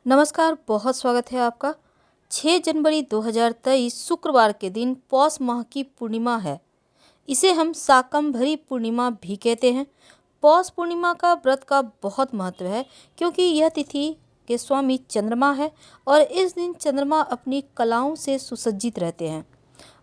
नमस्कार, बहुत स्वागत है आपका। 6 जनवरी 2023 शुक्रवार के दिन पौष माह की पूर्णिमा है। इसे हम शाकंभरी पूर्णिमा भी कहते हैं। पौष पूर्णिमा का व्रत का बहुत महत्व है क्योंकि यह तिथि के स्वामी चंद्रमा है और इस दिन चंद्रमा अपनी कलाओं से सुसज्जित रहते हैं।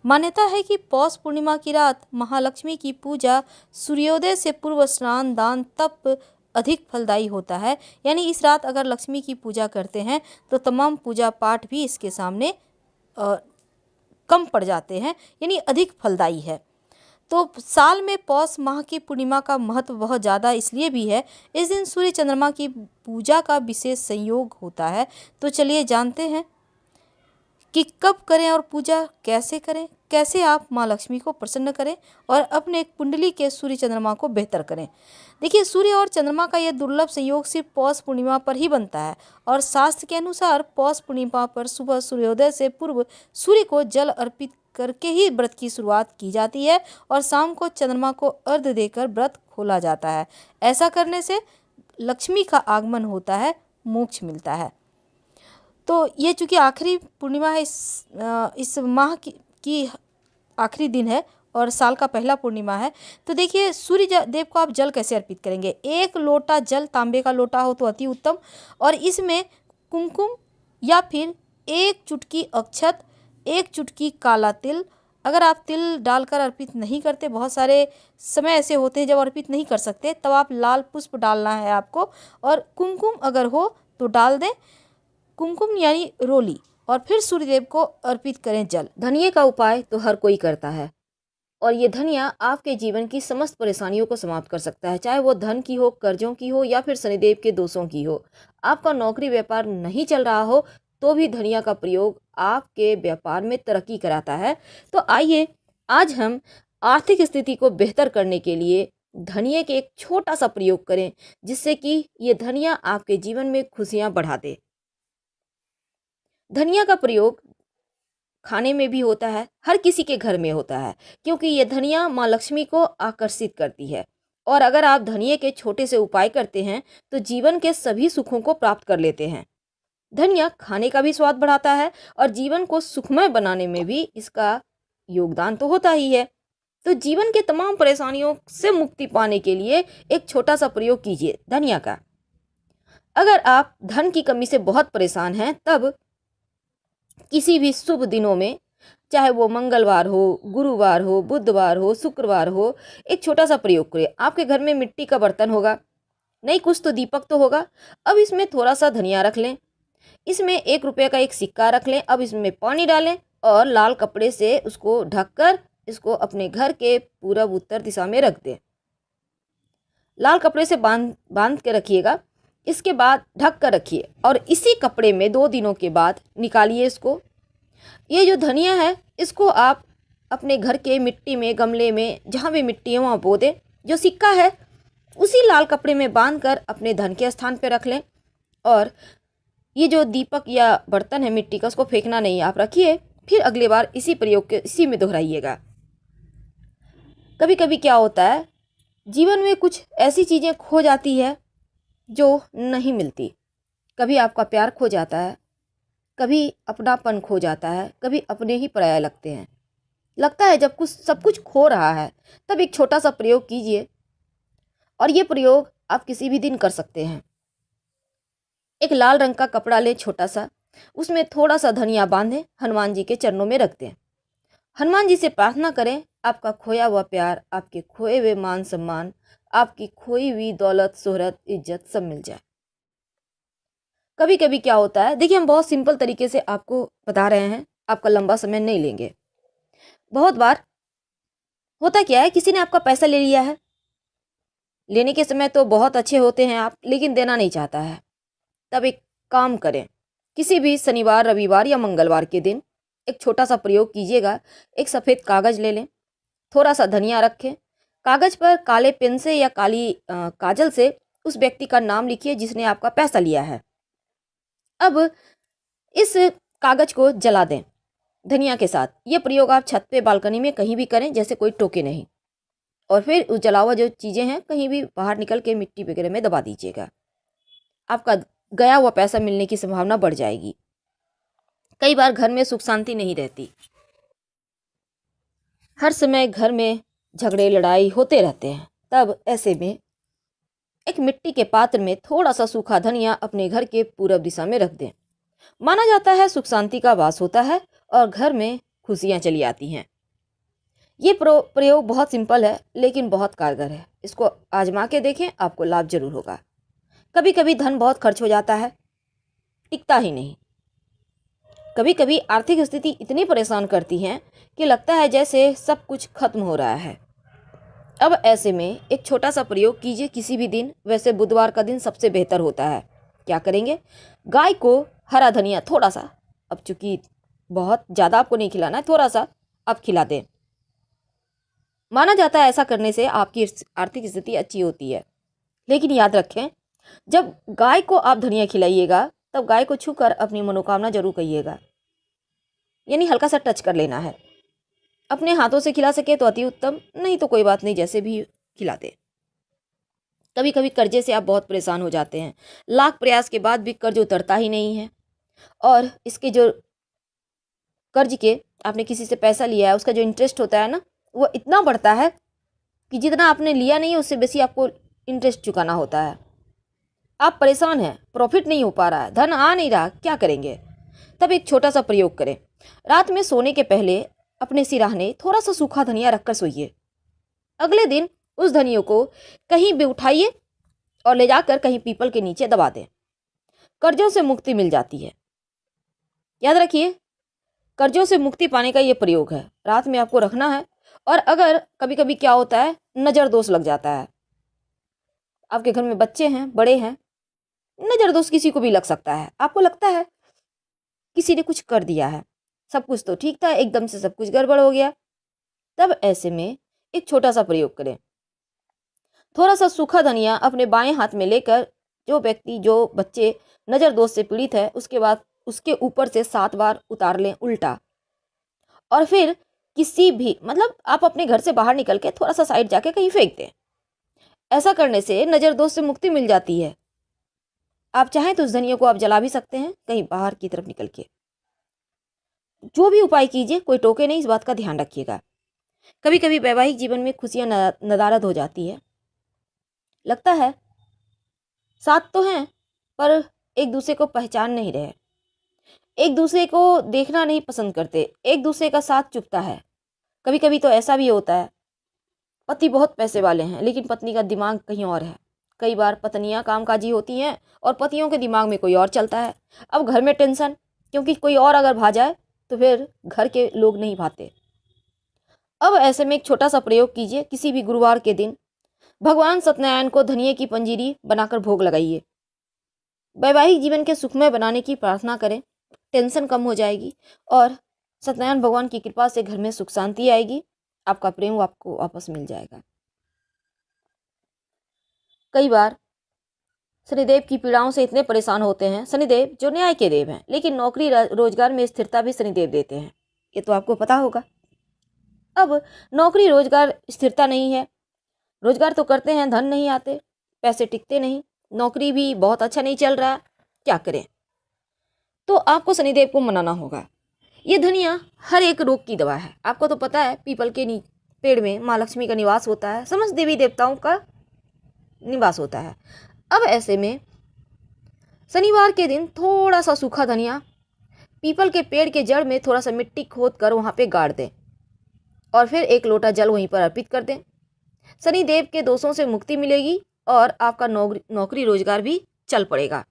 मान्यता है कि पौष पूर्णिमा की रात महालक्ष्मी की पूजा सूर्योदय से पूर्व स्नान दान तप अधिक फलदायी होता है। यानी इस रात अगर लक्ष्मी की पूजा करते हैं तो तमाम पूजा पाठ भी इसके सामने अ, कम पड़ जाते हैं, यानी अधिक फलदायी है। तो साल में पौष माह की पूर्णिमा का महत्व बहुत ज़्यादा इसलिए भी है, इस दिन सूर्य चंद्रमा की पूजा का विशेष संयोग होता है। तो चलिए जानते हैं कि कब करें और पूजा कैसे करें, कैसे आप माँ लक्ष्मी को प्रसन्न करें और अपने कुंडली के सूर्य चंद्रमा को बेहतर करें। देखिए, सूर्य और चंद्रमा का यह दुर्लभ संयोग सिर्फ पौष पूर्णिमा पर ही बनता है और शास्त्र के अनुसार पौष पूर्णिमा पर सुबह सूर्योदय से पूर्व सूर्य को जल अर्पित करके ही व्रत की शुरुआत की जाती है और शाम को चंद्रमा को अर्घ्य देकर व्रत खोला जाता है। ऐसा करने से लक्ष्मी का आगमन होता है, मोक्ष मिलता है। तो ये चूँकि आखिरी पूर्णिमा है, इस माह की आखिरी दिन है और साल का पहला पूर्णिमा है। तो देखिए, सूर्य देव को आप जल कैसे अर्पित करेंगे। 1 लोटा जल, तांबे का लोटा हो तो अति उत्तम, और इसमें कुमकुम या फिर 1 चुटकी अक्षत, 1 चुटकी काला तिल। अगर आप तिल डालकर अर्पित नहीं करते, बहुत सारे समय ऐसे होते हैं जब अर्पित नहीं कर सकते, तब आप लाल पुष्प डालना है आपको, और कुमकुम अगर हो तो डाल दें, कुमकुम यानी रोली, और फिर सूर्यदेव को अर्पित करें जल। धनिये का उपाय तो हर कोई करता है और ये धनिया आपके जीवन की समस्त परेशानियों को समाप्त कर सकता है, चाहे वो धन की हो, कर्जों की हो या फिर शनिदेव के दोषों की हो। आपका नौकरी व्यापार नहीं चल रहा हो तो भी धनिया का प्रयोग आपके व्यापार में तरक्की कराता है। तो आइए आज हम आर्थिक स्थिति को बेहतर करने के लिए धनिये के एक छोटा सा प्रयोग करें, जिससे कि ये धनिया आपके जीवन में खुशियां बढ़ा दे। धनिया का प्रयोग खाने में भी होता है, हर किसी के घर में होता है, क्योंकि ये धनिया माँ लक्ष्मी को आकर्षित करती है। और अगर आप धनिये के छोटे से उपाय करते हैं तो जीवन के सभी सुखों को प्राप्त कर लेते हैं। धनिया खाने का भी स्वाद बढ़ाता है और जीवन को सुखमय बनाने में भी इसका योगदान तो होता ही है। तो जीवन के तमाम परेशानियों से मुक्ति पाने के लिए एक छोटा सा प्रयोग कीजिए धनिया का। अगर आप धन की कमी से बहुत परेशान हैं, तब किसी भी शुभ दिनों में, चाहे वो मंगलवार हो, गुरुवार हो, बुधवार हो, शुक्रवार हो, एक छोटा सा प्रयोग करिए। आपके घर में मिट्टी का बर्तन होगा, नहीं कुछ तो दीपक तो होगा। अब इसमें थोड़ा सा धनिया रख लें, इसमें 1 रुपये का एक सिक्का रख लें। अब इसमें पानी डालें और लाल कपड़े से उसको ढककर इसको अपने घर के पूरब उत्तर दिशा में रख दें। लाल कपड़े से बांध बांध के रखिएगा। इसके बाद ढक कर रखिए और इसी कपड़े में 2 दिनों के बाद निकालिए इसको। ये जो धनिया है इसको आप अपने घर के मिट्टी में, गमले में, जहाँ भी मिट्टी है वहाँ बो दें। जो सिक्का है उसी लाल कपड़े में बांध कर अपने धन के स्थान पर रख लें। और ये जो दीपक या बर्तन है मिट्टी का, उसको फेंकना नहीं, आप रखिए। फिर अगली बार इसी प्रयोग के इसी में दोहराइएगा। कभी कभी क्या होता है, जीवन में कुछ ऐसी चीज़ें खो जाती है जो नहीं मिलती। कभी आपका प्यार खो जाता है, कभी अपनापन खो जाता है, कभी अपने ही पराया लगते हैं। लगता है जब कुछ सब कुछ खो रहा है, तब एक छोटा सा प्रयोग कीजिए। और ये प्रयोग आप किसी भी दिन कर सकते हैं। एक लाल रंग का कपड़ा लें छोटा सा, उसमें थोड़ा सा धनिया बांधें, हनुमान जी के चरणों में रख दें। हनुमान जी से प्रार्थना करें आपका खोया हुआ प्यार, आपके खोए हुए मान सम्मान, आपकी खोई हुई दौलत, शोहरत, इज्जत सब मिल जाए। कभी कभी क्या होता है, देखिए हम बहुत सिंपल तरीके से आपको बता रहे हैं, आपका लंबा समय नहीं लेंगे। बहुत बार होता क्या है, किसी ने आपका पैसा ले लिया है, लेने के समय तो बहुत अच्छे होते हैं आप, लेकिन देना नहीं चाहता है। तब एक काम करें, किसी भी शनिवार, रविवार या मंगलवार के दिन एक छोटा सा प्रयोग कीजिएगा। एक सफ़ेद कागज़ ले लें, थोड़ा सा धनिया रखें, कागज़ पर काले पेन से या काली काजल से उस व्यक्ति का नाम लिखिए जिसने आपका पैसा लिया है। अब इस कागज को जला दें धनिया के साथ। ये प्रयोग आप छत पे, बालकनी में कहीं भी करें, जैसे कोई टोके नहीं। और फिर उस जला हुआ जो चीज़ें हैं कहीं भी बाहर निकल के मिट्टी वगैरह में दबा दीजिएगा। आपका गया हुआ पैसा मिलने की संभावना बढ़ जाएगी। कई बार घर में सुख शांति नहीं रहती, हर समय घर में झगड़े लड़ाई होते रहते हैं। तब ऐसे में एक मिट्टी के पात्र में थोड़ा सा सूखा धनिया अपने घर के पूरब दिशा में रख दें। माना जाता है सुख शांति का वास होता है और घर में खुशियां चली आती हैं। ये प्रयोग बहुत सिंपल है लेकिन बहुत कारगर है। इसको आजमा के देखें, आपको लाभ जरूर होगा। कभी कभी धन बहुत खर्च हो जाता है, टिकता ही नहीं। कभी कभी आर्थिक स्थिति इतनी परेशान करती है कि लगता है जैसे सब कुछ खत्म हो रहा है। अब ऐसे में एक छोटा सा प्रयोग कीजिए किसी भी दिन। वैसे बुधवार का दिन सबसे बेहतर होता है। क्या करेंगे, गाय को हरा धनिया थोड़ा सा, अब चूंकि बहुत ज़्यादा आपको नहीं खिलाना है, थोड़ा सा आप खिला दें। माना जाता है ऐसा करने से आपकी आर्थिक स्थिति अच्छी होती है। लेकिन याद रखें, जब गाय को आप धनिया खिलाइएगा तब गाय को छूकर अपनी मनोकामना जरूर कहिएगा, यानी हल्का सा टच कर लेना है। अपने हाथों से खिला सके तो अति उत्तम, नहीं तो कोई बात नहीं, जैसे भी खिला दे। कभी कभी कर्जे से आप बहुत परेशान हो जाते हैं, लाख प्रयास के बाद भी कर्ज उतरता ही नहीं है। और इसके जो कर्ज के आपने किसी से पैसा लिया है उसका जो इंटरेस्ट होता है ना, वो इतना बढ़ता है कि जितना आपने लिया नहीं है उससे बेसी आपको इंटरेस्ट चुकाना होता है। आप परेशान हैं, प्रॉफिट नहीं हो पा रहा है, धन आ नहीं रहा, क्या करेंगे? तब एक छोटा सा प्रयोग करें। रात में सोने के पहले अपने सिराहने थोड़ा सा सूखा धनिया रखकर सोइए। अगले दिन उस धनिया को कहीं भी उठाइए और ले जाकर कहीं पीपल के नीचे दबा दें। कर्जों से मुक्ति मिल जाती है। याद रखिए, कर्जों से मुक्ति पाने का ये प्रयोग है। रात में आपको रखना है। और अगर कभी कभी क्या होता है, नज़र दोष लग जाता है, आपके घर में बच्चे हैं, बड़े हैं, नज़र दोष किसी को भी लग सकता है। आपको लगता है किसी ने कुछ कर दिया है, सब कुछ तो ठीक था, एकदम से सब कुछ गड़बड़ हो गया। तब ऐसे में एक छोटा सा प्रयोग करें। थोड़ा सा सूखा धनिया अपने बाएं हाथ में लेकर जो व्यक्ति, जो बच्चे नज़र दोष से पीड़ित है, उसके बाद उसके ऊपर से 7 बार उतार लें उल्टा। और फिर किसी भी, मतलब आप अपने घर से बाहर निकल के थोड़ा सा साइड जाके कहीं फेंक दें। ऐसा करने से नज़र दोष से मुक्ति मिल जाती है। आप चाहें तो उस धनिया को आप जला भी सकते हैं कहीं बाहर की तरफ निकल के। जो भी उपाय कीजिए, कोई टोके नहीं, इस बात का ध्यान रखिएगा। कभी कभी वैवाहिक जीवन में खुशियां नदारद हो जाती है। लगता है साथ तो हैं पर एक दूसरे को पहचान नहीं रहे, एक दूसरे को देखना नहीं पसंद करते, एक दूसरे का साथ चुभता है। कभी कभी तो ऐसा भी होता है, पति बहुत पैसे वाले हैं लेकिन पत्नी का दिमाग कहीं और है। कई बार पत्नियां कामकाजी होती हैं और पतियों के दिमाग में कोई और चलता है। अब घर में टेंशन, क्योंकि कोई और अगर भा जाए तो फिर घर के लोग नहीं भाते। अब ऐसे में एक छोटा सा प्रयोग कीजिए। किसी भी गुरुवार के दिन भगवान सत्यनारायण को धनिये की पंजीरी बनाकर भोग लगाइए। वैवाहिक जीवन के सुखमय बनाने की प्रार्थना करें, टेंशन कम हो जाएगी और सत्यनारायण भगवान की कृपा से घर में सुख शांति आएगी। आपका प्रेम आपको वापस मिल जाएगा। कई बार शनिदेव की पीड़ाओं से इतने परेशान होते हैं। शनिदेव जो न्याय के देव हैं, लेकिन नौकरी रोजगार में स्थिरता भी शनिदेव देते हैं, ये तो आपको पता होगा। अब नौकरी रोजगार स्थिरता नहीं है, रोजगार तो करते हैं, धन नहीं आते, पैसे टिकते नहीं, नौकरी भी बहुत अच्छा नहीं चल रहा, क्या करें? तो आपको शनिदेव को मनाना होगा। ये धनिया हर एक रोग की दवा है। आपको तो पता है पीपल के पेड़ में माँ लक्ष्मी का निवास होता है, समस्त देवी देवताओं का निवास होता है। अब ऐसे में शनिवार के दिन थोड़ा सा सूखा धनिया पीपल के पेड़ के जड़ में थोड़ा सा मिट्टी खोद कर वहाँ पे गाड़ दें और फिर 1 लोटा जल वहीं पर अर्पित कर दें। शनिदेव के दोषों से मुक्ति मिलेगी और आपका नौकरी रोजगार भी चल पड़ेगा।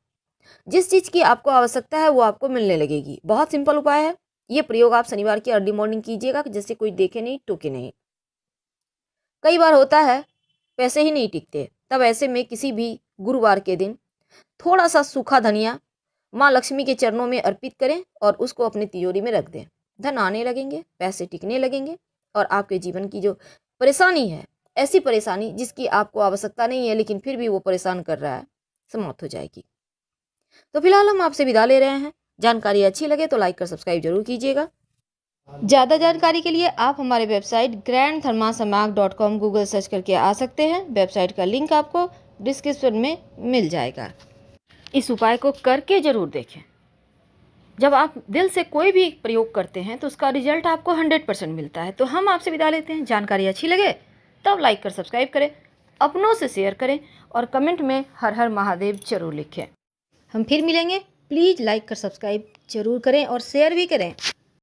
जिस चीज़ की आपको आवश्यकता है वो आपको मिलने लगेगी। बहुत सिंपल उपाय है। ये प्रयोग आप शनिवार की अर्ली मॉर्निंग कीजिएगा, जिससे कोई देखे नहीं, टोके नहीं। कई बार होता है पैसे ही नहीं टिकते, तब ऐसे में किसी भी गुरुवार के दिन थोड़ा सा सूखा धनिया माँ लक्ष्मी के चरणों में अर्पित करें और उसको अपनी तिजोरी में रख दें। धन आने लगेंगे, पैसे टिकने लगेंगे और आपके जीवन की जो परेशानी है, ऐसी परेशानी जिसकी आपको आवश्यकता नहीं है लेकिन फिर भी वो परेशान कर रहा है, समाप्त हो जाएगी। तो फिलहाल हम आपसे विदा ले रहे हैं। जानकारी अच्छी लगे तो लाइक कर सब्सक्राइब जरूर कीजिएगा। ज़्यादा जानकारी के लिए आप हमारे वेबसाइट grandthermasamag.com गूगल सर्च करके आ सकते हैं। वेबसाइट का लिंक आपको डिस्क्रिप्शन में मिल जाएगा। इस उपाय को करके ज़रूर देखें। जब आप दिल से कोई भी प्रयोग करते हैं तो उसका रिजल्ट आपको 100% मिलता है। तो हम आपसे विदा लेते हैं। जानकारी अच्छी लगे तब लाइक कर सब्सक्राइब करें, अपनों से शेयर करें और कमेंट में हर हर महादेव जरूर लिखें। हम फिर मिलेंगे। प्लीज़ लाइक कर सब्सक्राइब जरूर करें और शेयर भी करें।